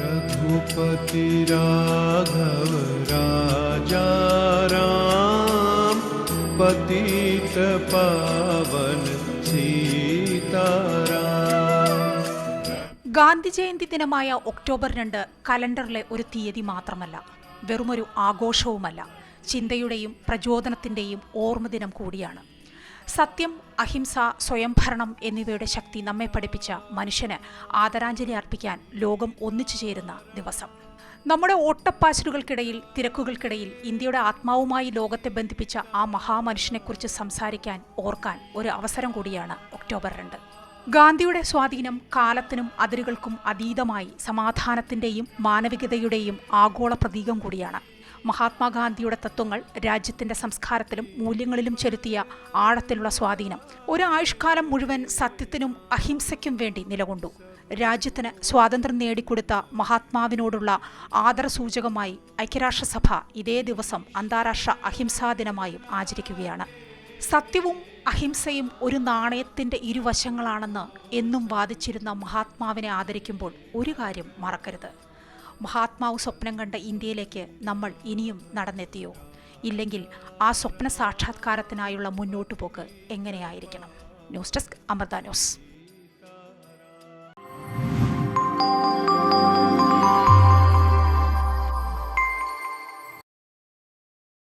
रघुपति राघव राजा राम पतित पावन सीताराम. ഗാന്ധി ജയന്തി ദിനമായ ഒക്ടോബർ 2 കലണ്ടറിലെ ഒരു തീയതി മാത്രമല്ല, വെറുമൊരു ആഘോഷവുമല്ല, ചിന്തയുടെയും പ്രചോദനത്തിൻ്റെയും ഓർമ്മദിനം കൂടിയാണ്. സത്യം, അഹിംസ, സ്വയംഭരണം എന്നിവയുടെ ശക്തി നമ്മെ പഠിപ്പിച്ച മനുഷ്യന് ആദരാഞ്ജലി അർപ്പിക്കാൻ ലോകം ഒന്നിച്ചു ചേരുന്ന ദിവസം. നമ്മുടെ ഓട്ടപ്പാച്ചിലുകൾക്കിടയിൽ, തിരക്കുകൾക്കിടയിൽ ഇന്ത്യയുടെ ആത്മാവുമായി ലോകത്തെ ബന്ധിപ്പിച്ച ആ മഹാമനുഷ്യനെക്കുറിച്ച് സംസാരിക്കാൻ, ഓർക്കാൻ ഒരു അവസരം കൂടിയാണ് ഒക്ടോബർ 2. ഗാന്ധിയുടെ സ്വാധീനം കാലത്തിനും അതിരുകൾക്കും അതീതമായി സമാധാനത്തിൻ്റെയും മാനവികതയുടെയും ആഗോള പ്രതീകം കൂടിയാണ്. മഹാത്മാഗാന്ധിയുടെ തത്വങ്ങൾ രാജ്യത്തിൻ്റെ സംസ്കാരത്തിലും മൂല്യങ്ങളിലും ചെലുത്തിയ ആഴത്തിലുള്ള സ്വാധീനം ഒരു ആയുഷ്കാലം മുഴുവൻ സത്യത്തിനും അഹിംസയ്ക്കും വേണ്ടി നിലകൊണ്ടു. രാജ്യത്തിന് സ്വാതന്ത്ര്യം നേടിക്കൊടുത്ത മഹാത്മാവിനോടുള്ള ആദരസൂചകമായി ഐക്യരാഷ്ട്രസഭ ഇതേ ദിവസം അന്താരാഷ്ട്ര അഹിംസാ ദിനമായും ആചരിക്കുകയാണ്. സത്യവും അഹിംസയും ഒരു നാണയത്തിൻ്റെ ഇരുവശങ്ങളാണെന്ന് എന്നും വാദിച്ചിരുന്ന മഹാത്മാവിനെ ആദരിക്കുമ്പോൾ ഒരു കാര്യം മറക്കരുത്. മഹാത്മാവ് സ്വപ്നം കണ്ട ഇന്ത്യയിലേക്ക് നമ്മൾ ഇനിയും നടന്നെത്തിയോ? ഇല്ലെങ്കിൽ ആ സ്വപ്ന സാക്ഷാത്കാരത്തിനായുള്ള മുന്നോട്ടുപോക്ക് എങ്ങനെയായിരിക്കണം? News desk, Amrita news.